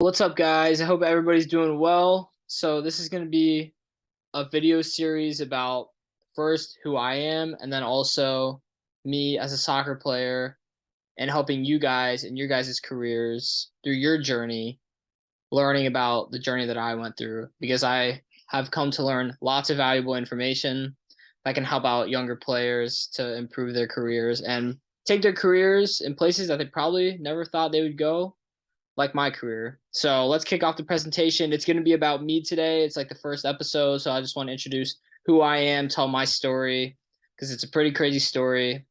What's up, guys? I hope everybody's doing well. So, this is going to be a video series about first who I am, and then also me as a soccer player and helping you guys in your guys' careers through your journey, learning about the journey that I went through because I have come to learn lots of valuable information that can help out younger players to improve their careers and take their careers in places that they probably never thought they would go, like my career. So let's kick off the presentation. It's going to be about me today. It's like the first episode. So I just want to introduce who I am, tell my story, because it's a pretty crazy story.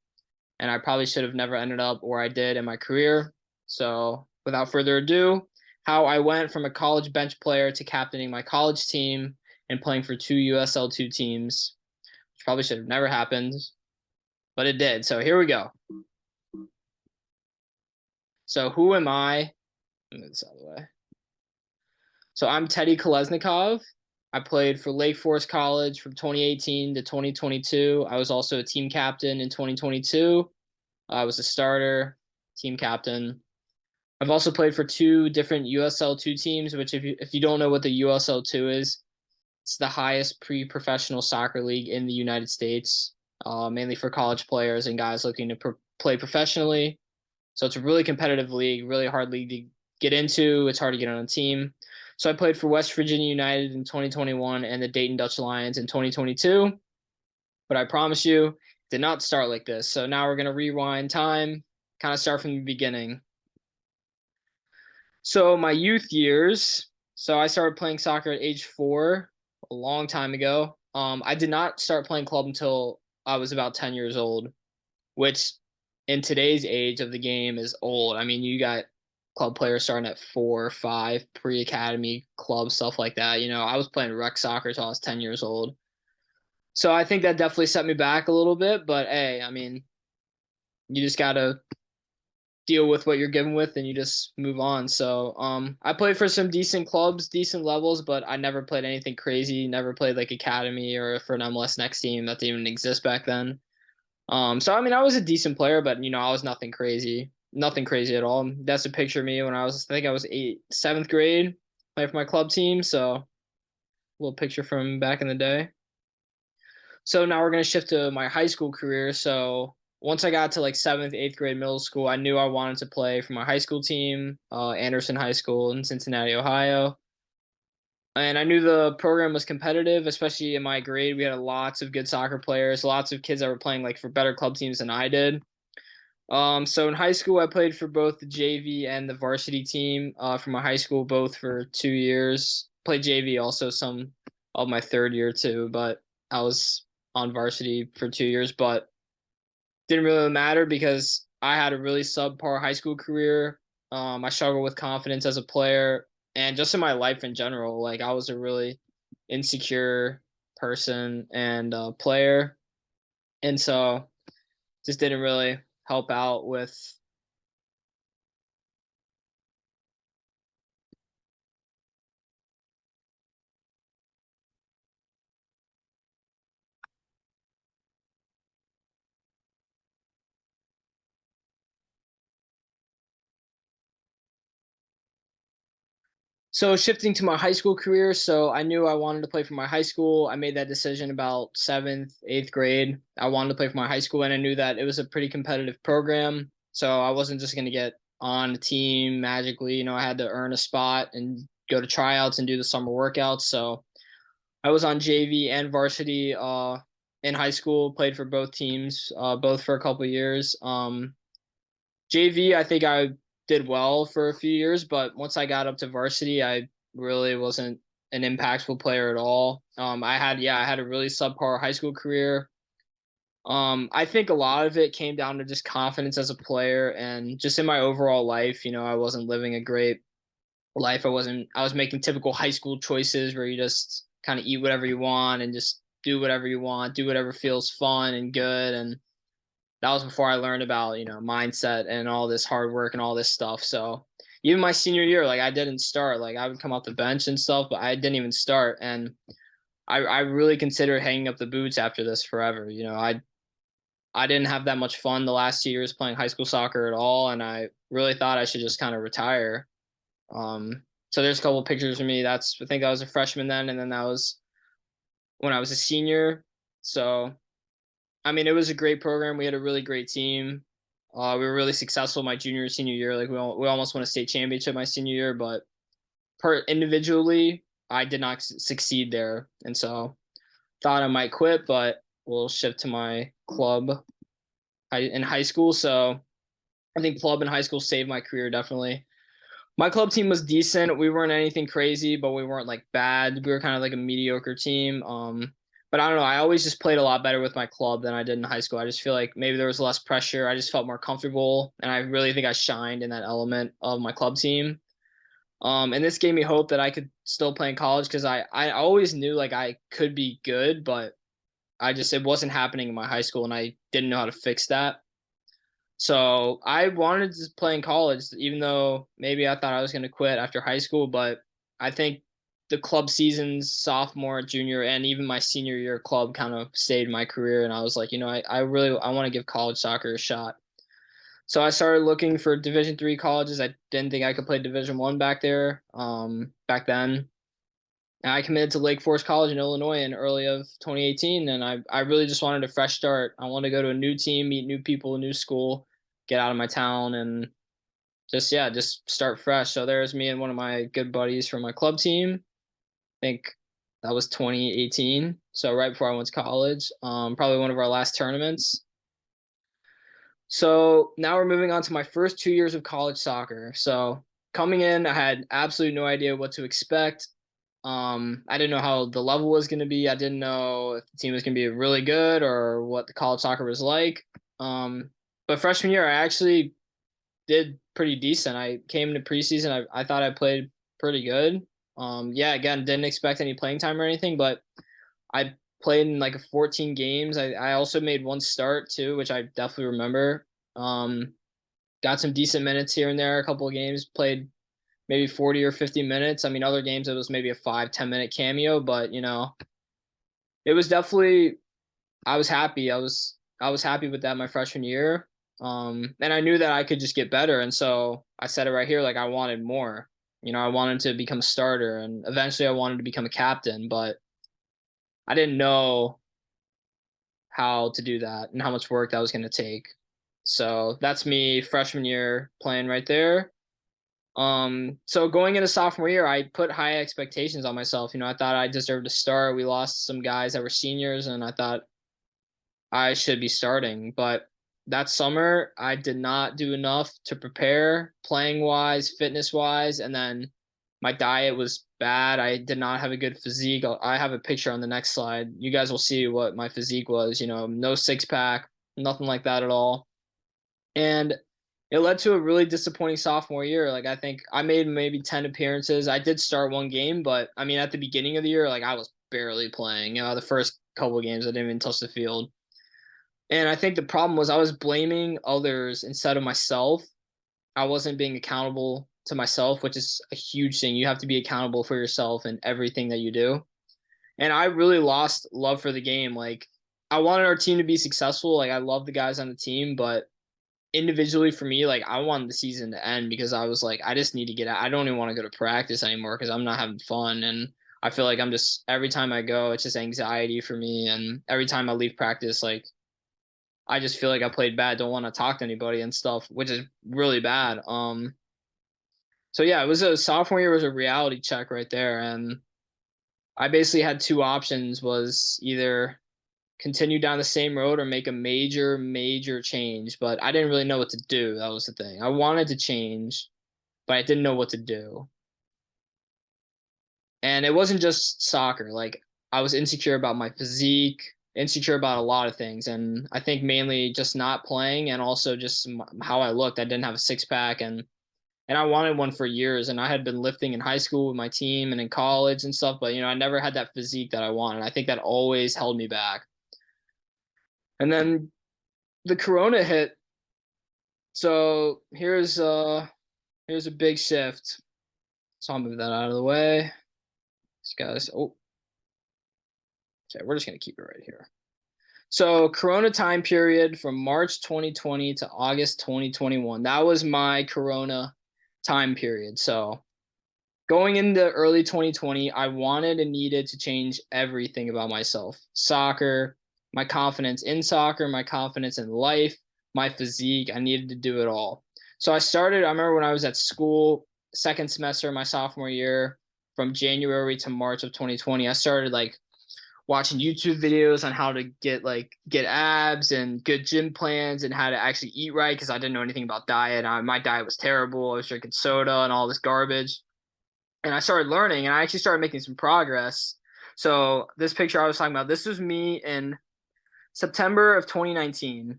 And I probably should have never ended up where I did in my career. So without further ado, how I went from a college bench player to captaining my college team and playing for two USL2 teams, which probably should have never happened, but it did. So here we go. So who am I? Move this out of the way. So I'm Teddy Kolesnikov. I played for Lake Forest College from 2018 to 2022. I was also a team captain in 2022. I was a starter, team captain. I've also played for two different USL2 teams, which if you don't know what the USL2 is, it's the highest pre-professional soccer league in the United States, mainly for college players and guys looking to play professionally. So it's a really competitive league, really hard league to get into. It's hard to get on a team. So I played for West Virginia United in 2021 and the Dayton Dutch Lions in 2022. But I promise you, it did not start like this. So now we're going to rewind time, kind of start from the beginning. So my youth years, so I started playing soccer at age 4 a long time ago. I did not start playing club until I was about 10 years old, which in today's age of the game is old. I mean, you got club players starting at 4 or 5, pre-academy club, stuff like that. I was playing rec soccer till I was 10 years old. So I think that definitely set me back a little bit, but hey, I mean, you just got to deal with what you're given with and you just move on. So I played for some decent clubs, decent levels, but I never played anything crazy, never played like academy or for an MLS next team that didn't even exist back then. So I mean, I was a decent player, but I was nothing crazy at all. That's a picture of me when I think I was 7th grade, playing for my club team. So a little picture from back in the day. So now we're gonna shift to my high school career. So once I got to like 7th, 8th grade, middle school, I knew I wanted to play for my high school team, Anderson High School in Cincinnati, Ohio. And I knew the program was competitive, especially in my grade. We had lots of good soccer players, lots of kids that were playing like for better club teams than I did. So in high school, I played for both the JV and the varsity team for my high school, both for 2 years. Played JV also some of my third year too, but I was on varsity for 2 years, but didn't really matter because I had a really subpar high school career. I struggled with confidence as a player and just in my life in general. Like I was a really insecure person and player, and so just didn't really help out with. So shifting to my high school career, so I knew I wanted to play for my high school. I made that decision about 7th, 8th grade. I wanted to play for my high school, and I knew that it was a pretty competitive program. So I wasn't just going to get on a team magically. I had to earn a spot and go to tryouts and do the summer workouts. So I was on JV and varsity in high school. Played for both teams, both for a couple of years. JV, I think I did well for a few years, but once I got up to varsity, I really wasn't an impactful player at all. I had a really subpar high school career. I think a lot of it came down to just confidence as a player and just in my overall life. I wasn't living a great life. I was making typical high school choices where you just kind of eat whatever you want and just do whatever you want, do whatever feels fun and good. And that was before I learned about, mindset and all this hard work and all this stuff. So even my senior year, like I didn't start. Like I would come off the bench and stuff, but I didn't even start. And I really considered hanging up the boots after this forever. I didn't have that much fun the last 2 years playing high school soccer at all, and I really thought I should just kind of retire. So there's a couple of pictures of me. I think I was a freshman then, and then that was when I was a senior. So I mean, it was a great program. We had a really great team. We were really successful my junior senior year. Like we almost won a state championship my senior year, but per individually, I did not succeed there, and so thought I might quit, but we'll shift to my club in high school. So I think club in high school saved my career definitely. My club team was decent. We weren't anything crazy, but we weren't like bad. We were kind of like a mediocre team. But I don't know. I always just played a lot better with my club than I did in high school. I just feel like maybe there was less pressure. I just felt more comfortable, and I really think I shined in that element of my club team. And this gave me hope that I could still play in college because I always knew like I could be good, but it wasn't happening in my high school, and I didn't know how to fix that. So I wanted to play in college, even though maybe I thought I was going to quit after high school. But I think the club seasons, sophomore, junior, and even my senior year club kind of stayed my career. And I was like, I want to give college soccer a shot. So I started looking for Division 3 colleges. I didn't think I could play Division 1 back there, back then. And I committed to Lake Forest College in Illinois in early of 2018, and I really just wanted a fresh start. I wanted to go to a new team, meet new people, a new school, get out of my town, and just start fresh. So there's me and one of my good buddies from my club team. I think that was 2018, so right before I went to college. Probably one of our last tournaments. So now we're moving on to my first 2 years of college soccer. So coming in, I had absolutely no idea what to expect. I didn't know how the level was going to be. I didn't know if the team was going to be really good or what the college soccer was like. But freshman year, I actually did pretty decent. I came into preseason. I thought I played pretty good. Yeah, again, didn't expect any playing time or anything, but I played in like 14 games. I also made one start too, which I definitely remember. Got some decent minutes here and there, a couple of games, played maybe 40 or 50 minutes. I mean, other games it was maybe a 5-10 minute cameo, but it was definitely I was happy. I was happy with that my freshman year. And I knew that I could just get better. And so I said it right here, like I wanted more. I wanted to become a starter and eventually I wanted to become a captain, but I didn't know how to do that and how much work that was going to take. So that's me freshman year playing right there. So going into sophomore year, I put high expectations on myself. I thought I deserved to start. We lost some guys that were seniors, and I thought I should be starting. But that summer, I did not do enough to prepare playing wise, fitness wise, and then my diet was bad. I did not have a good physique. I have a picture on the next slide. You guys will see what my physique was. No six pack, nothing like that at all. And it led to a really disappointing sophomore year. Like I think I made maybe 10 appearances. I did start one game, but I mean at the beginning of the year, like I was barely playing. The first couple of games I didn't even touch the field. And I think the problem was I was blaming others instead of myself. I wasn't being accountable to myself, which is a huge thing. You have to be accountable for yourself in everything that you do. And I really lost love for the game. Like I wanted our team to be successful. Like I love the guys on the team, but individually for me, like I wanted the season to end because I was like, I just need to get out. I don't even want to go to practice anymore because I'm not having fun. And I feel like I'm just every time I go, it's just anxiety for me. And every time I leave practice, like I just feel like I played bad, don't want to talk to anybody and stuff, which is really bad. So yeah, it was a sophomore year was a reality check right there. And I basically had two options was either continue down the same road or make a major, major change. But I didn't really know what to do. That was the thing. I wanted to change, but I didn't know what to do. And it wasn't just soccer. Like I was insecure about my physique, insecure about a lot of things. And I think mainly just not playing and also just how I looked. I didn't have a six pack and I wanted one for years. And I had been lifting in high school with my team and in college and stuff, but I never had that physique that I wanted. I think that always held me back. And then the corona hit. So here's a big shift. So I'll move that out of the way. These guys, okay, we're just gonna keep it right here. So corona time period from March 2020 to August 2021. That was my corona time period. So Going into early 2020, I wanted and needed to change everything about myself. Soccer, my confidence in soccer, my confidence in life, my physique. I needed to do it all. So I remember when I was at school, second semester, my sophomore year, from January to March of 2020, I started like watching YouTube videos on how to get abs and good gym plans and how to actually eat right because I didn't know anything about diet. My diet was terrible. I was drinking soda and all this garbage. And I started learning and I actually started making some progress. So this picture I was talking about, this was me in September of 2019.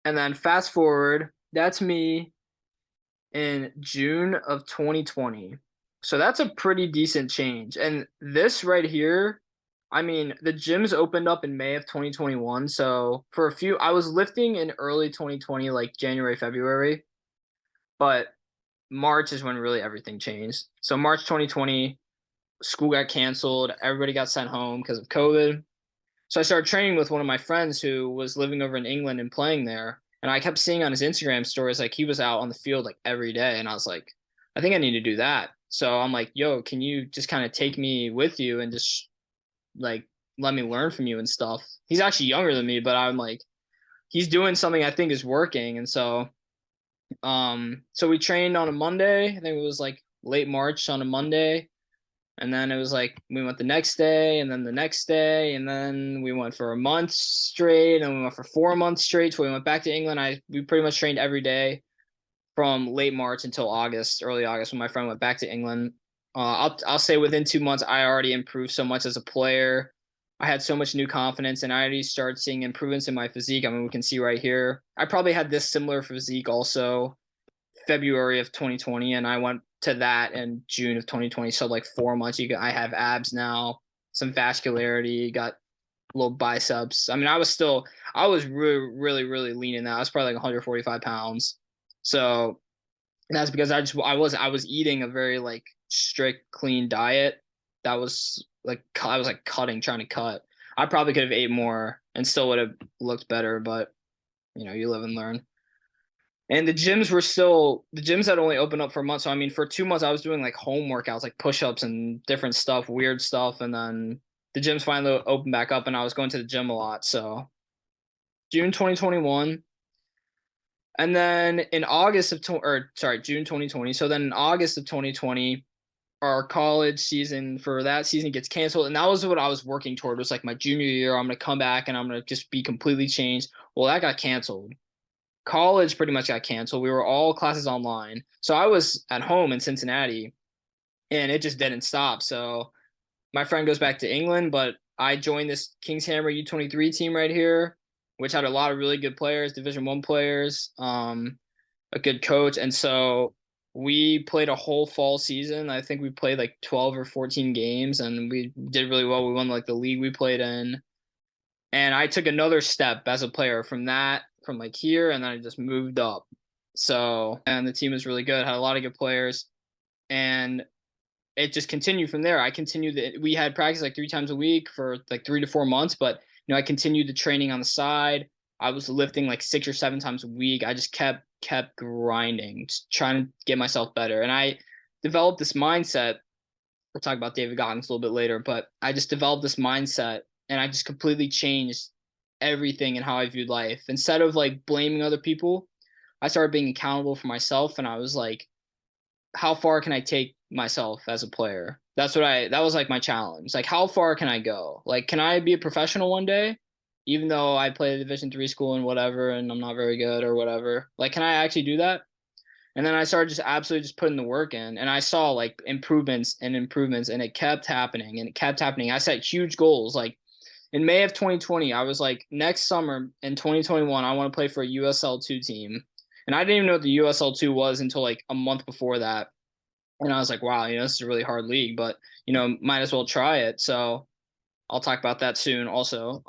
And then fast forward, that's me in June of 2020. So that's a pretty decent change. And this right here, I mean, the gyms opened up in May of 2021. So for a few, I was lifting in early 2020, like January, February, but March is when really everything changed. So March 2020, school got canceled. Everybody got sent home because of COVID. So I started training with one of my friends who was living over in England and playing there. And I kept seeing on his Instagram stories like he was out on the field like every day. And I was like, I think I need to do that. So I'm like, yo, can you just kind of take me with you and just like let me learn from you and stuff? He's actually younger than me, but I'm like, he's doing something I think is working. And so we trained on a Monday. I think it was like late March on a Monday. And then it was like we went the next day, and then the next day, and then we went for a month straight, and we went for 4 months straight. So we went back to England. We pretty much trained every day from late March until August, early August, when my friend went back to England. I'll say within 2 months, I already improved so much as a player. I had so much new confidence, and I already started seeing improvements in my physique. I mean, we can see right here. I probably had this similar physique also February of 2020, and I went to that in June of 2020. So like 4 months, I have abs now, some vascularity, got little biceps. I mean, I was really, really, really lean in that. I was probably like 145 pounds. So that's because I was eating a very like strict, clean diet. That was like I was like trying to cut. I probably could have ate more and still would have looked better, but you live and learn. And the gyms had only opened up for a month. So I mean, for 2 months, I was doing like home workouts, like push-ups and different stuff, weird stuff. And then the gyms finally opened back up, and I was going to the gym a lot. So June 2021, and then in June 2020. So then in August of 2020, our college season for that season gets canceled, and that was what I was working toward. It was like my junior year. I'm gonna come back and I'm gonna just be completely changed. Well, that got canceled. College pretty much got canceled. We were all classes online. So I was at home in Cincinnati and it just didn't stop. So my friend goes back to England, but I joined this Kingshammer U23 team right here, which had a lot of really good players, Division 1 players, a good coach. And so we played a whole fall season. I think we played like 12 or 14 games and we did really well. We won like the league we played in. And I took another step as a player from like here, and then I just moved up. So, and the team was really good, had a lot of good players, and it just continued from there. We had practice like 3 times a week for like 3 to 4 months, but I continued the training on the side. I was lifting like 6 or 7 times a week. I just kept grinding, just trying to get myself better. And I developed this mindset. We'll talk about David Goggins a little bit later, but I just developed this mindset and I just completely changed everything in how I viewed life. Instead of like blaming other people, I started being accountable for myself and I was like, how far can I take myself as a player? That was like my challenge. Like, how far can I go? Like, can I be a professional one day? Even though I play a Division 3 school and whatever, and I'm not very good or whatever. Like, can I actually do that? And then I started just absolutely just putting the work in, and I saw like improvements and improvements, and it kept happening and it kept happening. I set huge goals. Like in May of 2020, I was like, next summer in 2021, I want to play for a USL2 team. And I didn't even know what the USL2 was until like a month before that. And I was like, wow, this is a really hard league, but might as well try it. So I'll talk about that soon also.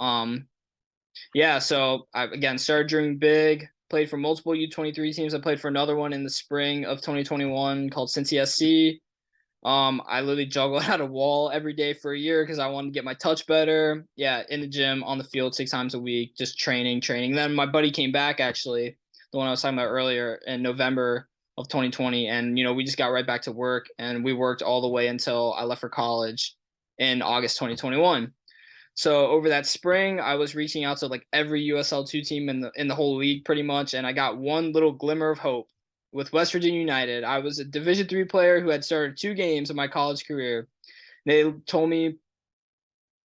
Yeah, so I again started dreaming big, played for multiple U23 teams. I played for another one in the spring of 2021 called Cincy SC. I literally juggled at a wall every day for a year because I wanted to get my touch better. Yeah, in the gym, on the field 6 times a week, just training. Then my buddy came back actually, the one I was talking about earlier in November of 2020. And, we just got right back to work, and we worked all the way until I left for college in August 2021. So over that spring, I was reaching out to like every USL2 team in the whole league pretty much, and I got one little glimmer of hope with West Virginia United. I was a Division III player who had started 2 games of my college career. They told me,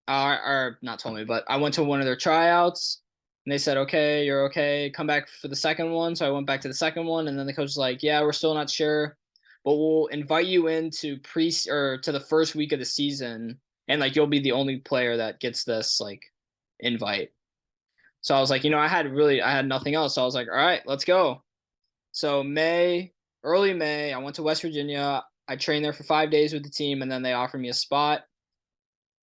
or not told me, but I went to one of their tryouts, and they said, "Okay, you're okay. Come back for the second one." So I went back to the second one, and then the coach was like, "Yeah, we're still not sure, but we'll invite you into to the first week of the season, and like you'll be the only player that gets this like invite." So I was like, I had nothing else. So I was like, "All right, let's go." So early May, I went to West Virginia. I trained there for 5 days with the team, and then they offered me a spot,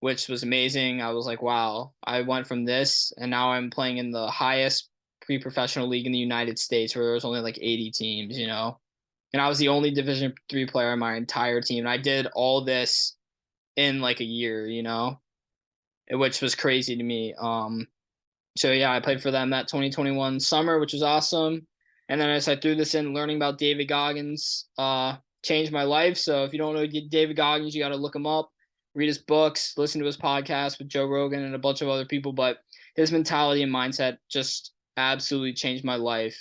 which was amazing. I was like, wow, I went from this, and now I'm playing in the highest pre-professional league in the United States, where there was only like 80 teams, and I was the only Division III player on my entire team. And I did all this in like a year, which was crazy to me. So yeah, I played for them that 2021 summer, which was awesome. And then as I threw this in, learning about David Goggins changed my life. So if you don't know David Goggins, you got to look him up, read his books, listen to his podcast with Joe Rogan and a bunch of other people. But his mentality and mindset just absolutely changed my life,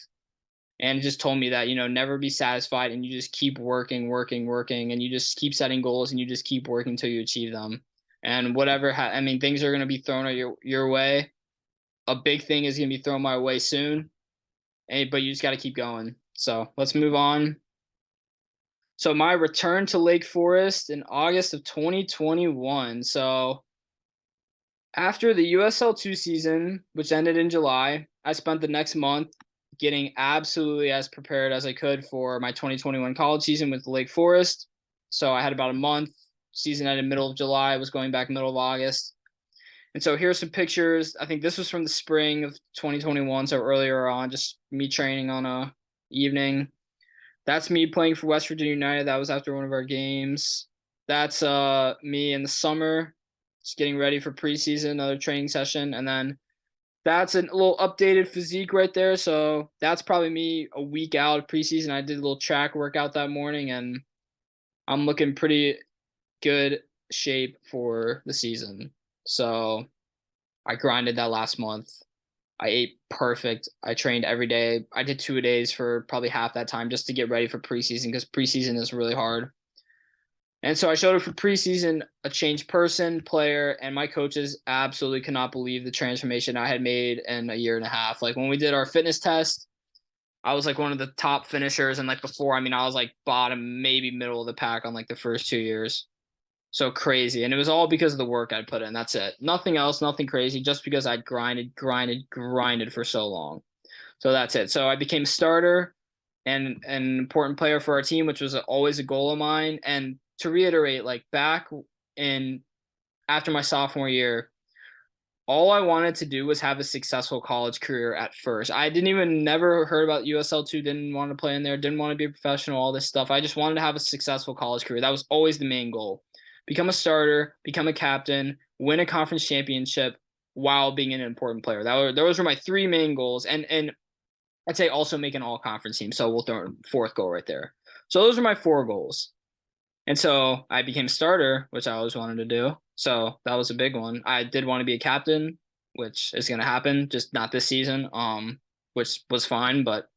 and just told me that, never be satisfied, and you just keep working, and you just keep setting goals, and you just keep working until you achieve them. And whatever, things are going to be thrown at your way. A big thing is going to be thrown my way soon, but you just got to keep going. So let's move on. So my return to Lake Forest in August of 2021. So after the USL2 season, which ended in July, I spent the next month getting absolutely as prepared as I could for my 2021 college season with Lake Forest. So I had about a month. Season ended middle of July. I was going back middle of August. And so here's some pictures. I think this was from the spring of 2021, so earlier on, just me training on a evening. That's me playing for West Virginia United. That was after one of our games. That's me in the summer, just getting ready for preseason, another training session. And then that's a little updated physique right there. So that's probably me a week out of preseason. I did a little track workout that morning, and I'm looking pretty good shape for the season. So I grinded that last month. I ate perfect. I trained every day. I did 2 days for probably half that time just to get ready for preseason, because preseason is really hard. And so I showed up for preseason a changed person, player, and my coaches absolutely could not believe the transformation I had made in a year and a half. Like when we did our fitness test, I was like one of the top finishers. And like before, I was like bottom, maybe middle of the pack on like the first 2 years. So crazy. And it was all because of the work I'd put in. That's it. Nothing else, nothing crazy, just because I'd grinded for so long. So that's it. So I became a starter and an important player for our team, which was always a goal of mine. And to reiterate, like back in after my sophomore year, all I wanted to do was have a successful college career at first. I never heard about USL2, didn't want to play in there, didn't want to be a professional, all this stuff. I just wanted to have a successful college career. That was always the main goal. Become a starter, become a captain, win a conference championship while being an important player. Those were my 3 main goals. And I'd say also make an all-conference team. So we'll throw a 4th goal right there. So those are my 4 goals. And so I became a starter, which I always wanted to do. So that was a big one. I did want to be a captain, which is going to happen, just not this season, which was fine. But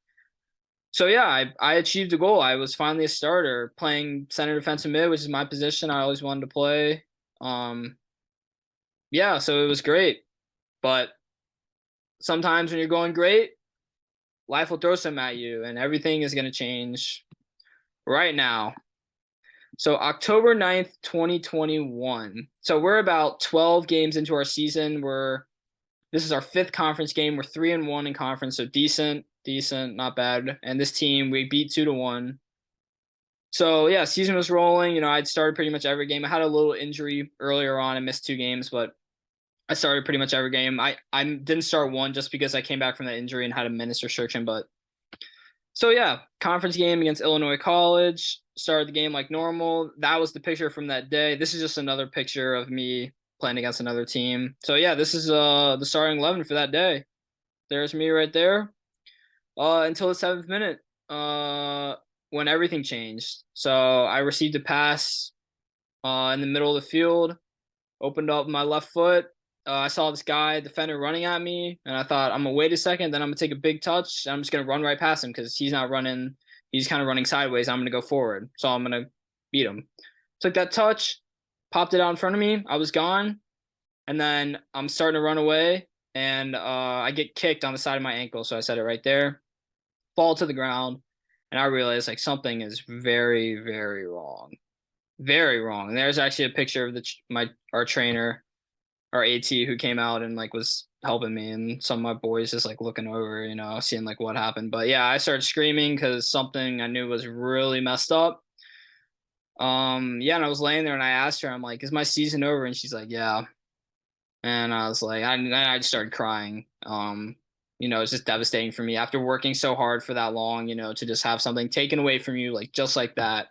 so, yeah, I achieved a goal. I was finally a starter playing center defensive mid, which is my position I always wanted to play. Yeah, so it was great. But sometimes when you're going great, life will throw some at you, and everything is going to change right now. So October 9th, 2021. So we're about 12 games into our season. This is our 5th conference game. We're 3-1 in conference, so decent, not bad. And this team, we beat 2-1. So yeah, season was rolling. I'd started pretty much every game. I had a little injury earlier on. I missed 2 games, but I started pretty much every game. I didn't start one just because I came back from that injury and had a minutes restriction. But so yeah, conference game against Illinois College. Started the game like normal. That was the picture from that day. This is just another picture of me playing against another team. So yeah, this is the starting 11 for that day. There's me right there. Until the 7th minute. when everything changed. So I received a pass in the middle of the field, opened up my left foot. I saw this guy defender running at me, and I thought, I'm gonna wait a second, then I'm gonna take a big touch. And I'm just gonna run right past him because he's not running. He's kind of running sideways. I'm gonna go forward, so I'm gonna beat him. Took that touch, popped it out in front of me. I was gone, and then I'm starting to run away, and I get kicked on the side of my ankle. So I said it right there, fall to the ground, and I realized like something is very, very wrong, very wrong. And there's actually a picture of our trainer, our AT, who came out and like was helping me, and some of my boys just like looking over, seeing like what happened. But yeah, I started screaming because something I knew was really messed up. Yeah, and I was laying there and I asked her, I'm like, is my season over? And she's like, yeah. And I was like, I just started crying. It's just devastating for me after working so hard for that long, to just have something taken away from you, like just like that.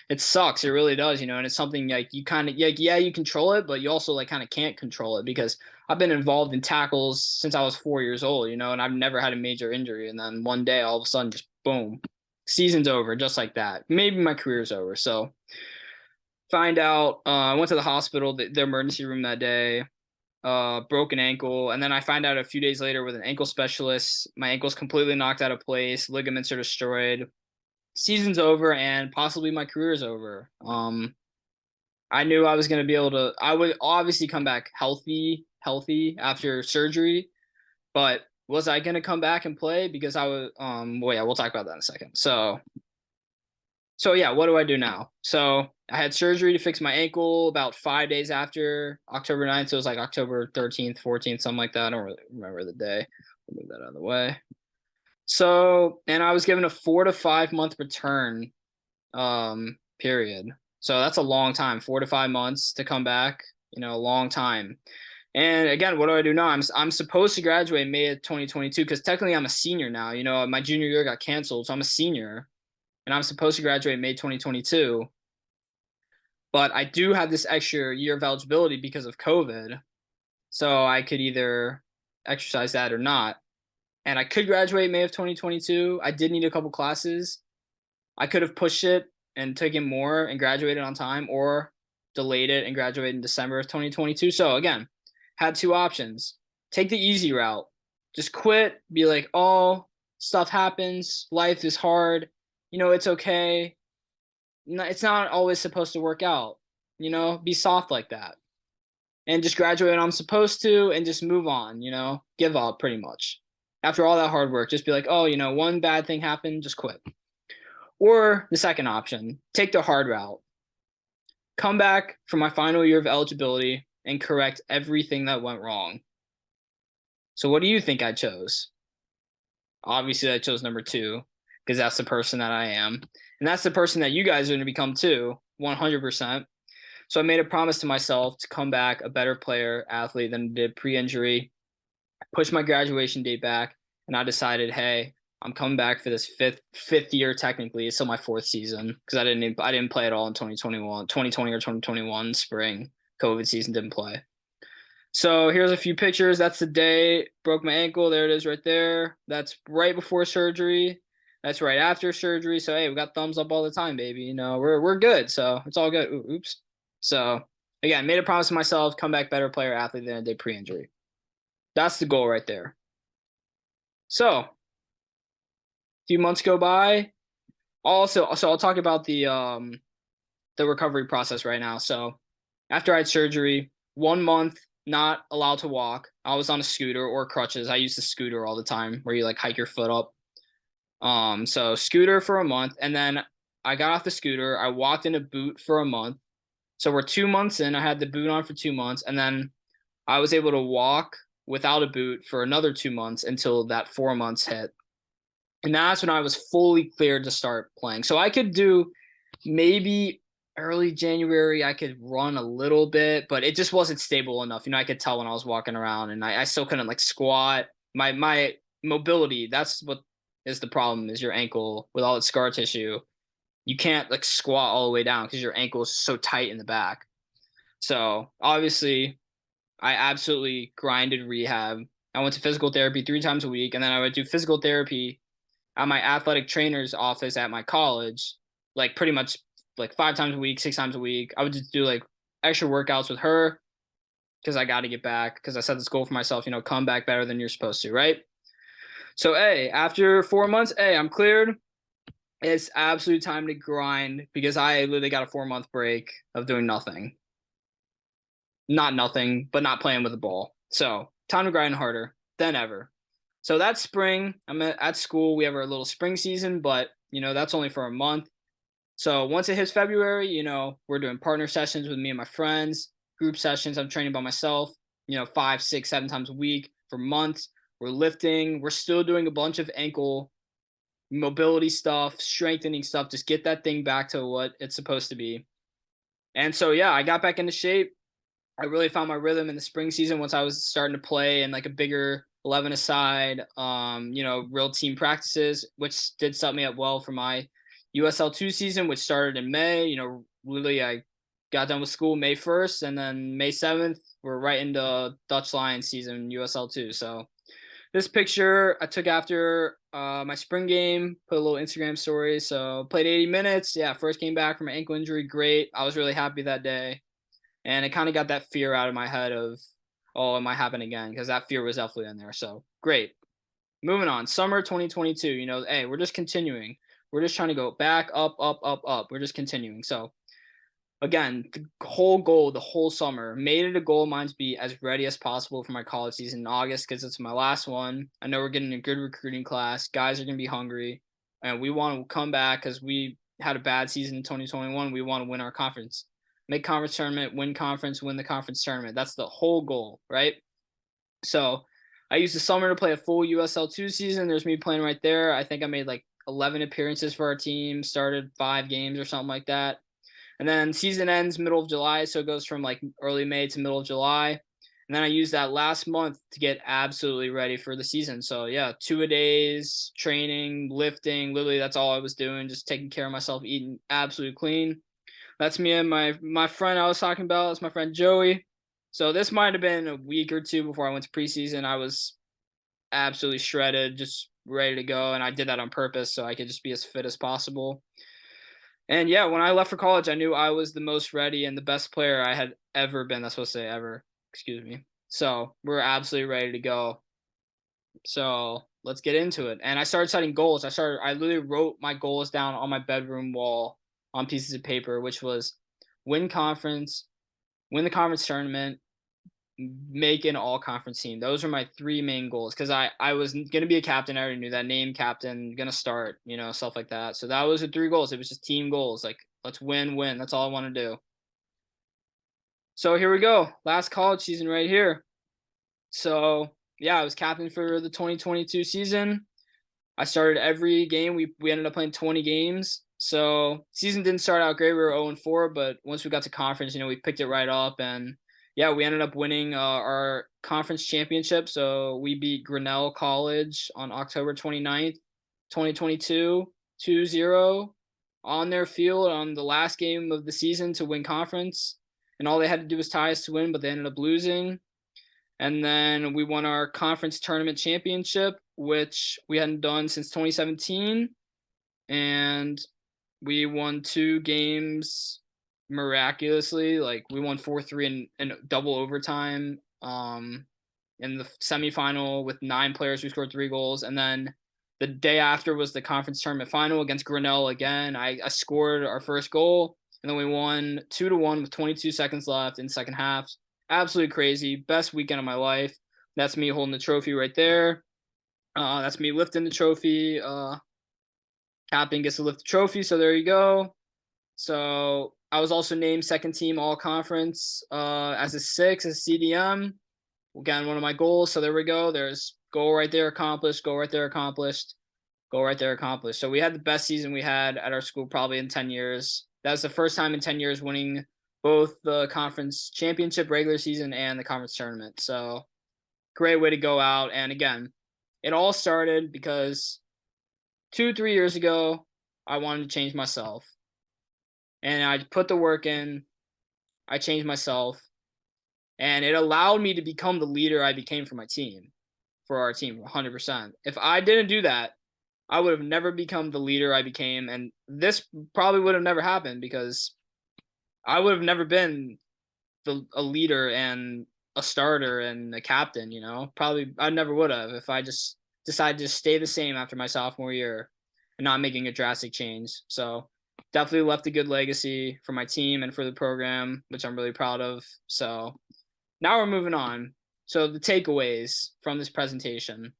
It sucks. It really does, and it's something like you kind of, like, yeah, you control it, but you also like kind of can't control it because I've been involved in tackles since I was 4 years old, and I've never had a major injury. And then one day, all of a sudden, just boom, season's over, just like that. Maybe my career's over. So find out, I went to the hospital, the emergency room that day, broken ankle. And then I find out a few days later with an ankle specialist, my ankle's completely knocked out of place, ligaments are destroyed, season's over, and possibly my career's over. I knew I was going to be able to, I would obviously come back healthy after surgery, but was I going to come back and play? Because I was, well, yeah, we'll talk about that in a second. So yeah, what do I do now? So I had surgery to fix my ankle about 5 days after October 9th. So it was like October 13th, 14th, something like that. I don't really remember the day. I'll move that out of the way. So, and I was given a 4 to 5 month return period. So that's a long time, 4 to 5 months to come back, a long time. And again, what do I do now? I'm supposed to graduate May of 2022 because technically I'm a senior now. My junior year got canceled, so I'm a senior, and I'm supposed to graduate May 2022. But I do have this extra year of eligibility because of COVID, so I could either exercise that or not. And I could graduate May of 2022. I did need a couple classes. I could have pushed it and taken more and graduated on time, or delayed it and graduated in December of 2022. So again, had two options. Take the easy route. Just quit, be like, oh, stuff happens, life is hard, it's okay. It's not always supposed to work out, be soft like that. And just graduate when I'm supposed to and just move on, give up pretty much. After all that hard work, just be like, oh, one bad thing happened, just quit. Or the second option, take the hard route. Come back for my final year of eligibility and correct everything that went wrong. So what do you think I chose? Obviously, I chose number 2 because that's the person that I am. And that's the person that you guys are going to become too, 100%. So I made a promise to myself to come back a better player, athlete than I did pre-injury. I pushed my graduation date back, and I decided, hey, I'm coming back for this fifth year technically. It's still my 4th season because I didn't play at all in 2020 or 2021 spring. COVID season, didn't play. So here's a few pictures. That's the day broke my ankle. There it is right there. That's right before surgery. That's right after surgery. So hey, we got thumbs up all the time, baby. We're good. So it's all good. Oops. So again, made a promise to myself, come back better player, athlete than I did pre-injury. That's the goal right there. So a few months go by. So I'll talk about the recovery process right now. So after I had surgery, 1 month not allowed to walk. I was on a scooter or crutches. I used the scooter all the time where you like hike your foot up. So scooter for a month, and then I got off the scooter. I walked in a boot for a month. So we're 2 months in. I had the boot on for 2 months, and then I was able to walk without a boot for another 2 months until that 4 months hit. And that's when I was fully cleared to start playing. So I could do maybe early January, I could run a little bit, but it just wasn't stable enough. I could tell when I was walking around, and I still couldn't like squat. My mobility, that's what is the problem, is your ankle with all its scar tissue. You can't like squat all the way down because your ankle is so tight in the back. So obviously I absolutely grinded rehab. I went to physical therapy 3 times a week, and then I would do physical therapy at my athletic trainer's office at my college, like pretty much like 5 times a week, 6 times a week. I would just do like extra workouts with her because I got to get back because I set this goal for myself, come back better than you're supposed to, right? So, hey, after 4 months, hey, I'm cleared. It's absolute time to grind because I literally got a 4 month break of doing nothing. Not nothing, but not playing with the ball. So, time to grind harder than ever. So, that's spring. I'm at school. We have our little spring season, but, that's only for a month. So, once it hits February, we're doing partner sessions with me and my friends, group sessions. I'm training by myself, 5, 6, 7 times a week for months. We're lifting. We're still doing a bunch of ankle mobility stuff, strengthening stuff, just get that thing back to what it's supposed to be. And so, yeah, I got back into shape. I really found my rhythm in the spring season once I was starting to play in like a bigger 11 aside, real team practices, which did set me up well for my USL2 season, which started in May. Literally I got done with school May 1st, and then May 7th, we're right into Dutch Lions season USL2. So this picture I took after my spring game, put a little Instagram story. So played 80 minutes. Yeah, first came back from an ankle injury. Great. I was really happy that day. And it kind of got that fear out of my head of, oh, it might happen again, because that fear was definitely in there. So great. Moving on. Summer 2022, hey, we're just continuing. We're just trying to go back, up, up, up, up. We're just continuing. So again, the whole goal, the whole summer, made it a goal of mine to be as ready as possible for my college season in August because it's my last one. I know we're getting a good recruiting class. Guys are going to be hungry, and we want to come back because we had a bad season in 2021. We want to win our conference, make conference tournament, win the conference tournament. That's the whole goal, right? So I used the summer to play a full USL2 season. There's me playing right there. I think I made like 11 appearances for our team, started 5 games or something like that. And then season ends middle of July, so it goes from like early May to middle of July. And then I use that last month to get absolutely ready for the season. So yeah, 2-a-days, training, lifting, literally that's all I was doing, just taking care of myself, eating absolutely clean. That's me and my friend I was talking about. It's my friend Joey. So this might have been a week or two before I went to preseason. I was absolutely shredded, just ready to go, and I did that on purpose so I could just be as fit as possible. And yeah, when I left for college, I knew I was the most ready and the best player I had ever been. That's supposed to say ever. Excuse me. So we're absolutely ready to go. So let's get into it. And I started setting goals. I literally wrote my goals down on my bedroom wall on pieces of paper, which was win conference, win the conference tournament, make an all conference team. Those are my 3 main goals because I was going to be a captain. I already knew that name, captain, going to start, stuff like that. So that was the 3 goals. It was just team goals. Like, let's win. That's all I want to do. So here we go. Last college season right here. So yeah, I was captain for the 2022 season. I started every game. We ended up playing 20 games. So season didn't start out great. We were 0-4, but once we got to conference, we picked it right up. And yeah, we ended up winning our conference championship. So we beat Grinnell College on October 29th, 2022, 2-0 on their field on the last game of the season to win conference. And all they had to do was tie us to win, but they ended up losing. And then we won our conference tournament championship, which we hadn't done since 2017. And we won 2 games miraculously. Like, we won 4-3 in double overtime in the semifinal with 9 players who scored 3 goals. And then the day after was the conference tournament final against Grinnell again. I scored our first goal, and then we won 2-1 with 22 seconds left in the second half. Absolutely crazy. Best weekend of my life. That's me holding the trophy right there. That's me lifting the trophy. Captain gets to lift the trophy, so there you go. So I was also named second team all conference as a 6 as CDM. Again, one of my goals. So there we go. There's goal right there accomplished, goal right there accomplished, goal right there accomplished. So we had the best season we had at our school probably in 10 years. That's the first time in 10 years winning both the conference championship regular season and the conference tournament. So great way to go out. And again, it all started because 2-3 years ago, I wanted to change myself. And I put the work in. I changed myself. And it allowed me to become the leader I became for my team, for our team, 100%. If I didn't do that, I would have never become the leader I became, and this probably would have never happened because I would have never been a leader and a starter and a captain, you know? Probably I never would have if I just decided to stay the same after my sophomore year and not making a drastic change. So, definitely left a good legacy for my team and for the program, which I'm really proud of. So, now we're moving on. So, the takeaways from this presentation.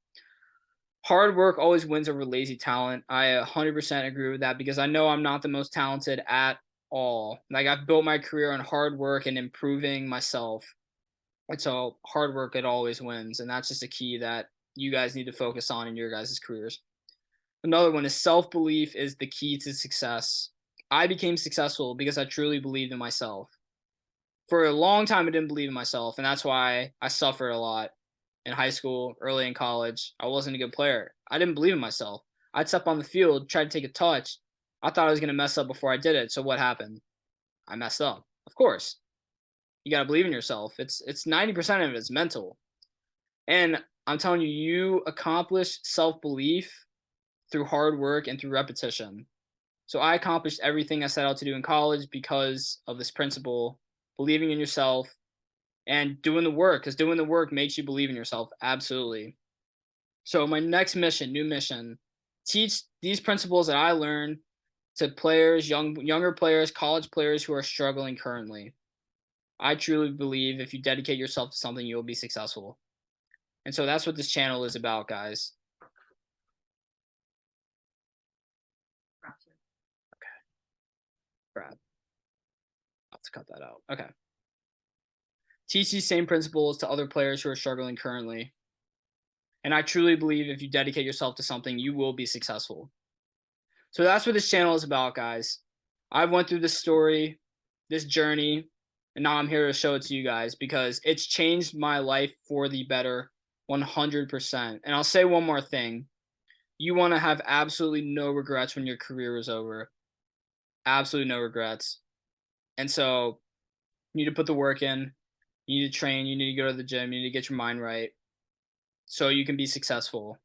Hard work always wins over lazy talent. I 100% agree with that because I know I'm not the most talented at all. Like I've built my career on hard work and improving myself. And so hard work it always wins, and that's just a key that you guys need to focus on in your guys' careers. Another one is self-belief is the key to success. I became successful because I truly believed in myself. For a long time I didn't believe in myself, and that's why I suffered a lot in high school, early in college. I wasn't a good player. I didn't believe in myself. I'd step on the field, try to take a touch. I thought I was going to mess up before I did it. So what happened? I messed up. Of course. You got to believe in yourself. It's 90% of it is mental. And I'm telling you, you accomplish self-belief through hard work and through repetition. So I accomplished everything I set out to do in college because of this principle, believing in yourself and doing the work, because doing the work makes you believe in yourself. Absolutely. So my next mission, new mission, teach these principles that I learned to players, younger players, college players who are struggling currently. I truly believe if you dedicate yourself to something, you'll be successful. And so that's what this channel is about, guys. Okay, crap. I'll have to cut that out. Okay. Teach these same principles to other players who are struggling currently. And I truly believe if you dedicate yourself to something, you will be successful. So that's what this channel is about, guys. I've went through this story, this journey, and now I'm here to show it to you guys because it's changed my life for the better 100%. And I'll say one more thing. You want to have absolutely no regrets when your career is over. Absolutely no regrets. And so you need to put the work in. You need to train. You need to go to the gym. You need to get your mind right so you can be successful.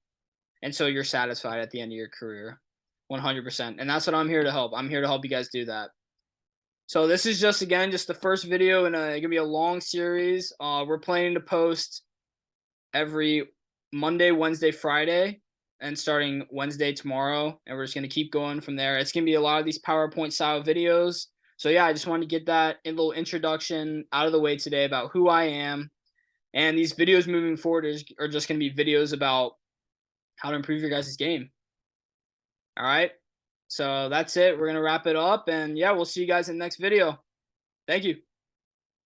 And so you're satisfied at the end of your career. 100%. And that's what I'm here to help. I'm here to help you guys do that. So this is just again just the first video in a gonna be a long series. We're planning to post every Monday, Wednesday, Friday, and starting Wednesday tomorrow, and we're just gonna keep going from there. It's gonna be a lot of these PowerPoint style videos. So yeah, I just wanted to get that little introduction out of the way today about who I am. And these videos moving forward are just gonna be videos about how to improve your guys' game. All right. So that's it. We're going to wrap it up. And yeah, we'll see you guys in the next video. Thank you.